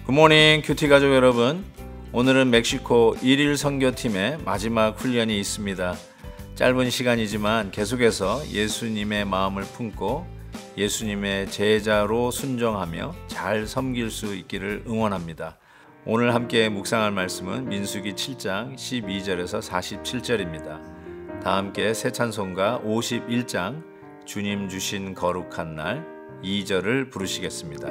굿모닝 큐티 가족 여러분, 오늘은 멕시코 1일 선교팀의 마지막 훈련이 있습니다. 짧은 시간이지만 계속해서 예수님의 마음을 품고 예수님의 제자로 순종하며 잘 섬길 수 있기를 응원합니다. 오늘 함께 묵상할 말씀은 민수기 7장 12절에서 47절입니다. 다 함께 새 찬송가 51장 주님 주신 거룩한 날 2절을 부르시겠습니다.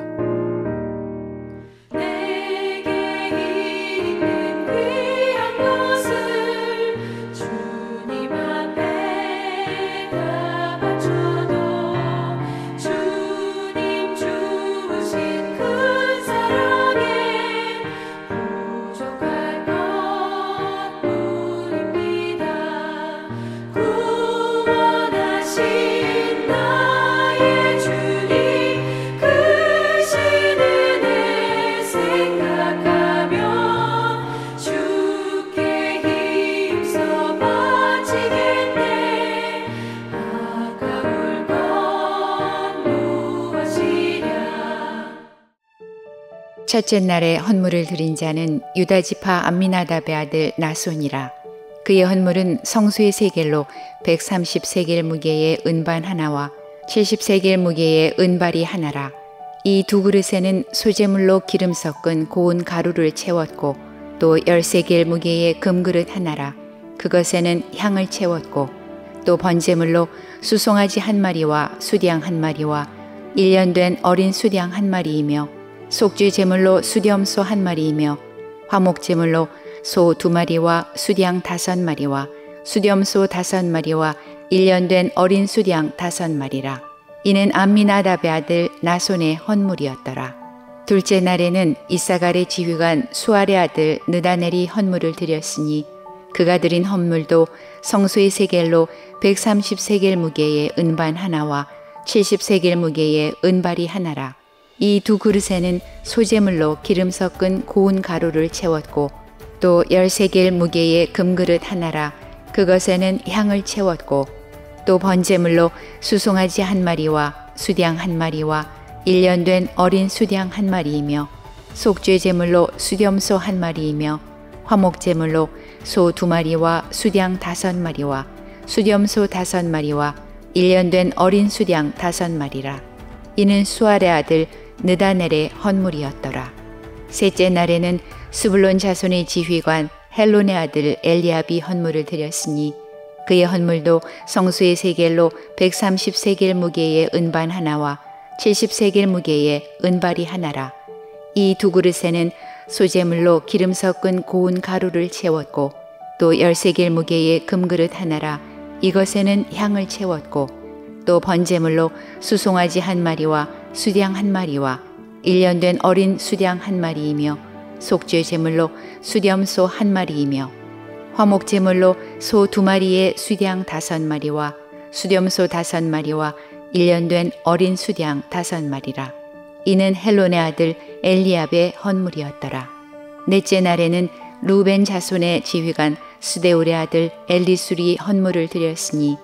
첫째 날에 헌물을 드린 자는 유다지파 암미나답의 아들 나손이라. 그의 헌물은 성수의 세겔로 130세겔 무게의 은반 하나와 70세겔 무게의 은발이 하나라. 이 두 그릇에는 소재물로 기름 섞은 고운 가루를 채웠고 또 10세겔 무게의 금그릇 하나라. 그것에는 향을 채웠고 또 번제물로 수송아지 한 마리와 수양 한 마리와 1년 된 어린 수양 한 마리이며 속죄 제물로 수렴소 한 마리이며 화목 제물로 소 2마리와 수양 5마리와 수렴소 5마리와 1년 된 어린 수양 5마리라. 이는 암미나답의 아들 나손의 헌물이었더라. 둘째 날에는 이사갈의 지휘관 수알의 아들 느다넬이 헌물을 드렸으니 그가 드린 헌물도 성소의 세겔로 130세겔 무게의 은반 하나와 70세겔 무게의 은발이 하나라. 이 두 그릇에는 소재물로 기름 섞은 고운 가루를 채웠고 또 10세겔 무게의 금그릇 하나라. 그것에는 향을 채웠고 또 번제물로 수송아지 한 마리와 수양 한 마리와 1년 된 어린 수양 한 마리이며 속죄 제물로 수렴소 한 마리이며 화목 제물로 소 2마리와 수양 5마리와 수렴소 5마리와 1년 된 어린 수양 5마리라. 이는 수알의 아들 느다넬의 헌물이었더라. 셋째 날에는 스불론 자손의 지휘관 헬론의 아들 엘리압이 헌물을 드렸으니 그의 헌물도 성수의 세겔로 130세겔 무게의 은반 하나와 70세겔 무게의 은발이 하나라. 이 두 그릇에는 소재물로 기름 섞은 고운 가루를 채웠고 또 10세겔 무게의 금그릇 하나라. 이것에는 향을 채웠고 또 번제물로 수송아지 한 마리와 수양 한 마리와 1년 된 어린 수양 한 마리이며 속죄 제물로 수렴소 한 마리이며 화목 제물로 소 2마리의 수양 5마리와 수렴소 5마리와 1년 된 어린 수양 5마리라. 이는 헬론의 아들 엘리압의 헌물이었더라. 넷째 날에는 루벤 자손의 지휘관 스데울의 아들 엘리술이 헌물을 드렸으니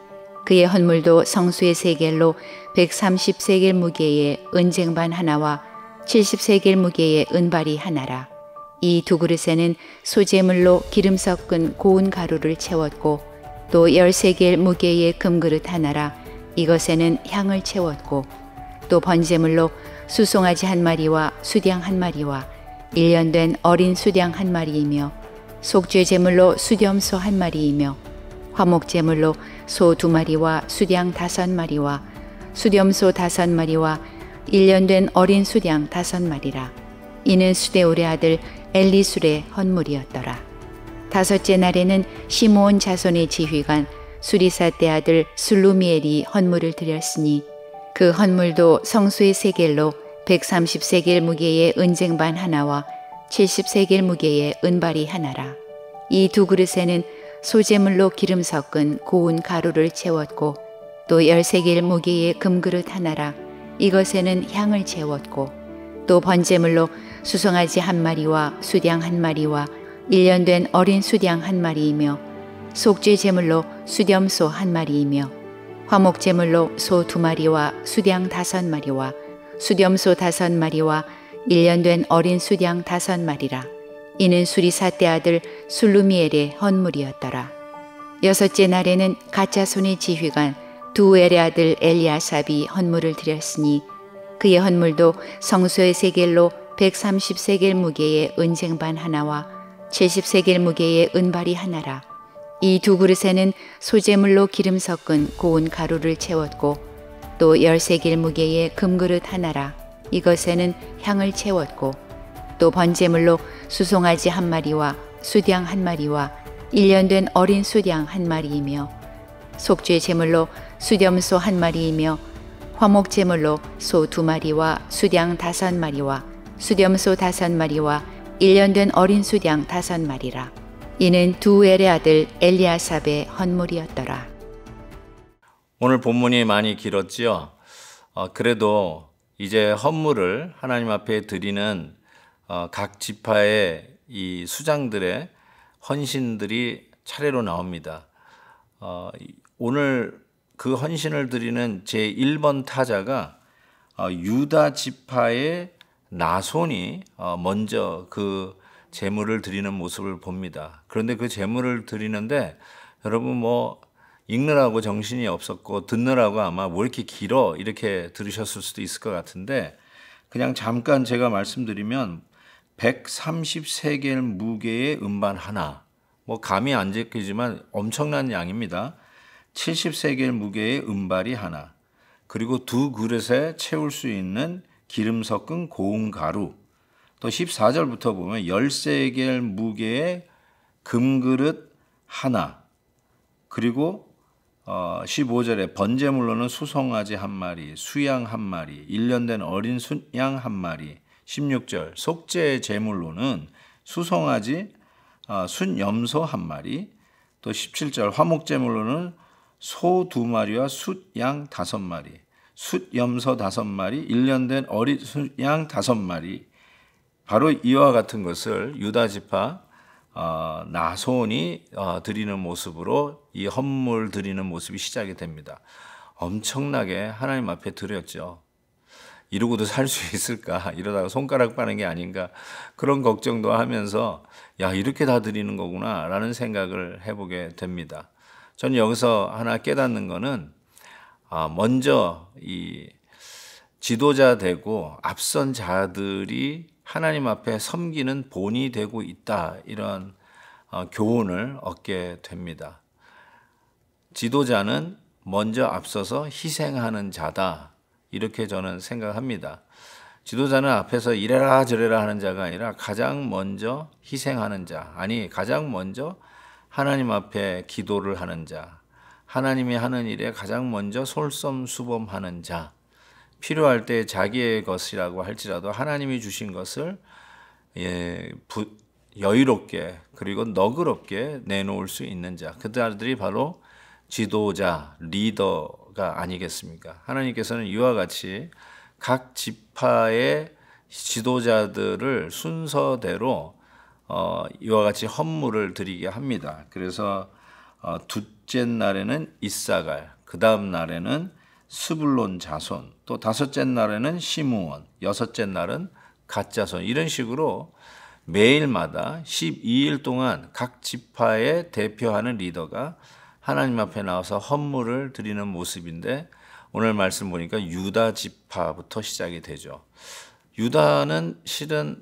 그의 헌물도 성수의 세겔로 130세겔 무게의 은쟁반 하나와 70세겔 무게의 은발이 하나라. 이 두 그릇에는 소재물로 기름 섞은 고운 가루를 채웠고 또 10세겔 무게의 금그릇 하나라. 이것에는 향을 채웠고 또 번제물로 수송아지 한 마리와 수양 한 마리와 1년 된 어린 수양 한 마리이며 속죄 제물로 수렴소 한 마리이며 화목 제물로 소 2마리와 수양 5마리와 수렴소 5마리와 1년 된 어린 수양 5마리라. 이는 수데울의 아들 엘리술의 헌물이었더라. 다섯째 날에는 시므온 자손의 지휘관 수리사대 아들 슬루미엘이 헌물을 드렸으니 그 헌물도 성수의 세겔로 130세겔 무게의 은쟁반 하나와 70세겔 무게의 은발이 하나라. 이 두 그릇에는 소재물로 기름 섞은 고운 가루를 채웠고 또 13개의 무게의 금그릇 하나라. 이것에는 향을 채웠고 또 번제물로 수송아지 한 마리와 수양 한 마리와 1년 된 어린 수양 한 마리이며 속죄 제물로 수렴소 한 마리이며 화목 제물로 소 2마리와 수양 5마리와 수렴소 5마리와 1년 된 어린 수양 5마리라. 이는 수리사대 아들 술루미엘의 헌물이었더라. 여섯째 날에는 가짜손의 지휘관 두엘의 아들 엘리아삽이 헌물을 드렸으니 그의 헌물도 성소의 세겔로 130세겔 무게의 은쟁반 하나와 70세겔 무게의 은발이 하나라. 이 두 그릇에는 소재물로 기름 섞은 고운 가루를 채웠고 또 10세겔 무게의 금그릇 하나라. 이것에는 향을 채웠고 또 번제물로 수송아지 한 마리와 수양 한 마리와 1년 된 어린 수양 한 마리이며 속죄 제물로 수렴소 한 마리이며 화목 제물로 소 2마리와 수양 5마리와 수렴소 5마리와 1년 된 어린 수양 5마리라. 이는 두엘의 아들 엘리아삽의 헌물이었더라. 오늘 본문이 많이 길었지요. 그래도 이제 헌물을 하나님 앞에 드리는 각 지파의 이 수장들의 헌신들이 차례로 나옵니다. 오늘 그 헌신을 드리는 제1번 타자가 유다 지파의 나손이 먼저 그 제물을 드리는 모습을 봅니다. 그런데 그 제물을 드리는데 여러분 읽느라고 정신이 없었고 듣느라고 아마 뭐 이렇게 길어 이렇게 들으셨을 수도 있을 것 같은데 그냥 잠깐 제가 말씀드리면 130세겔 무게의 음반 하나, 감이 안 잡히지만 엄청난 양입니다. 70세겔 무게의 은발이 하나, 그리고 두 그릇에 채울 수 있는 기름 섞은 고운 가루, 또 14절부터 보면 10세겔 무게의 금그릇 하나, 그리고 15절에 번제물로는 수송아지 한 마리, 수양 한 마리, 1년 된 어린 수양 한 마리, 16절 속죄 제물로는 수송아지 순염소 한 마리, 또 17절 화목 제물로는 소 2마리와 숫양 5마리, 숫염소 5마리, 1년 된 어린 숫양 5마리. 바로 이와 같은 것을 유다 지파 나손이 드리는 모습으로 이 헌물 드리는 모습이 시작이 됩니다. 엄청나게 하나님 앞에 드렸죠. 이러고도 살 수 있을까? 이러다가 손가락 빠는 게 아닌가? 그런 걱정도 하면서 이렇게 다 드리는 거구나 라는 생각을 해보게 됩니다. 저는 여기서 하나 깨닫는 거는 먼저 이 지도자 되고 앞선 자들이 하나님 앞에 섬기는 본이 되고 있다, 이런 교훈을 얻게 됩니다. 지도자는 먼저 앞서서 희생하는 자다, 이렇게 저는 생각합니다. 지도자는 앞에서 이래라 저래라 하는 자가 아니라 가장 먼저 희생하는 자, 가장 먼저 하나님 앞에 기도를 하는 자, 하나님이 하는 일에 가장 먼저 솔선수범하는 자, 필요할 때 자기의 것이라고 할지라도 하나님이 주신 것을 여유롭게 그리고 너그럽게 내놓을 수 있는 자, 그들이 바로 지도자, 리더가 아니겠습니까? 하나님께서는 이와 같이 각 지파의 지도자들을 순서대로 이와 같이 헌물을 드리게 합니다. 그래서 둘째 날에는 이사갈, 그 다음 날에는 스불론 자손, 또 다섯째 날에는 시므온, 여섯째 날은 갓 자손, 이런 식으로 매일마다 12일 동안 각 지파에 대표하는 리더가 하나님 앞에 나와서 헌물을 드리는 모습인데, 오늘 말씀 보니까 유다 지파부터 시작이 되죠. 유다는 실은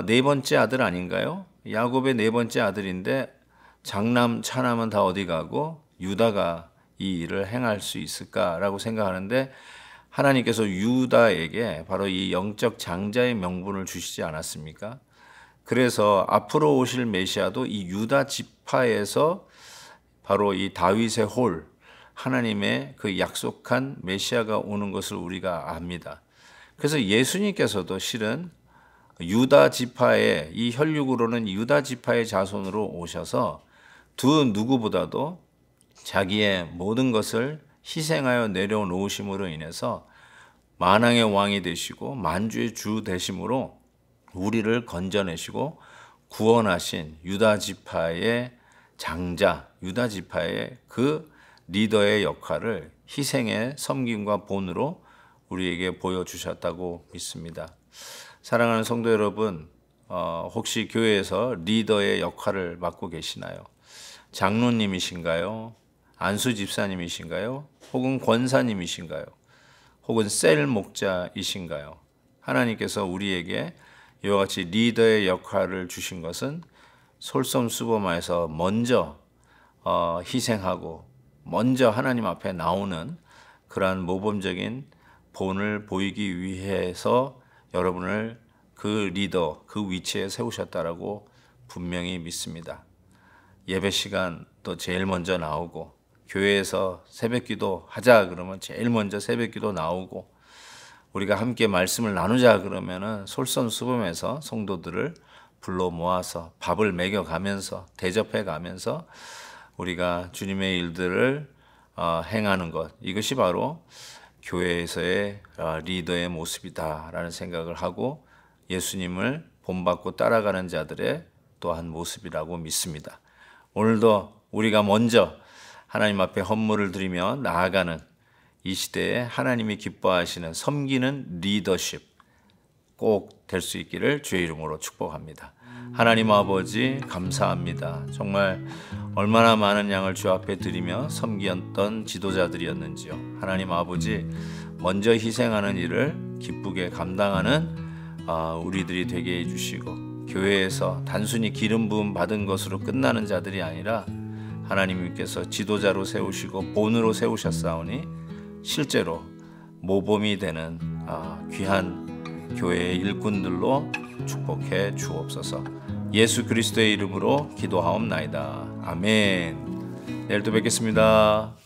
네 번째 아들 아닌가요? 야곱의 네 번째 아들인데 장남, 차남은 다 어디 가고 유다가 이 일을 행할 수 있을까라고 생각하는데, 하나님께서 유다에게 바로 이 영적 장자의 명분을 주시지 않았습니까? 그래서 앞으로 오실 메시아도 이 유다 지파에서 바로 이 다윗의 홀, 하나님의 그 약속한 메시아가 오는 것을 우리가 압니다. 그래서 예수님께서도 실은 유다 지파의, 이 혈육으로는 유다 지파의 자손으로 오셔서 두 누구보다도 자기의 모든 것을 희생하여 내려놓으심으로 인해서 만왕의 왕이 되시고 만주의 주 되심으로 우리를 건져내시고 구원하신 유다 지파의 장자, 유다 지파의 그 리더의 역할을 희생의 섬김과 본으로 우리에게 보여주셨다고 믿습니다. 사랑하는 성도 여러분, 혹시 교회에서 리더의 역할을 맡고 계시나요? 장로님이신가요? 안수 집사님이신가요? 혹은 권사님이신가요? 혹은 셀 목자이신가요? 하나님께서 우리에게 이와 같이 리더의 역할을 주신 것은 솔선수범해서 먼저 희생하고 먼저 하나님 앞에 나오는 그러한 모범적인 본을 보이기 위해서 여러분을 그 리더, 그 위치에 세우셨다라고 분명히 믿습니다. 예배 시간 또 제일 먼저 나오고, 교회에서 새벽기도 하자 그러면 제일 먼저 새벽기도 나오고, 우리가 함께 말씀을 나누자 그러면은 솔선수범해서 성도들을 불러 모아서 밥을 먹여가면서 대접해 가면서 우리가 주님의 일들을 행하는 것, 이것이 바로 교회에서의 리더의 모습이다라는 생각을 하고 예수님을 본받고 따라가는 자들의 또한 모습이라고 믿습니다. 오늘도 우리가 먼저 하나님 앞에 헌물을 드리며 나아가는 이 시대에 하나님이 기뻐하시는 섬기는 리더십 꼭 될 수 있기를 주의 이름으로 축복합니다. 하나님 아버지 감사합니다. 정말 얼마나 많은 양을 주 앞에 드리며 섬기었던 지도자들이었는지요. 하나님 아버지, 먼저 희생하는 일을 기쁘게 감당하는 우리들이 되게 해주시고, 교회에서 단순히 기름 부음 받은 것으로 끝나는 자들이 아니라 하나님께서 지도자로 세우시고 본으로 세우셨사오니 실제로 모범이 되는 귀한 교회의 일꾼들로 축복해 주옵소서. 예수 그리스도의 이름으로 기도하옵나이다. 아멘. 내일 또 뵙겠습니다.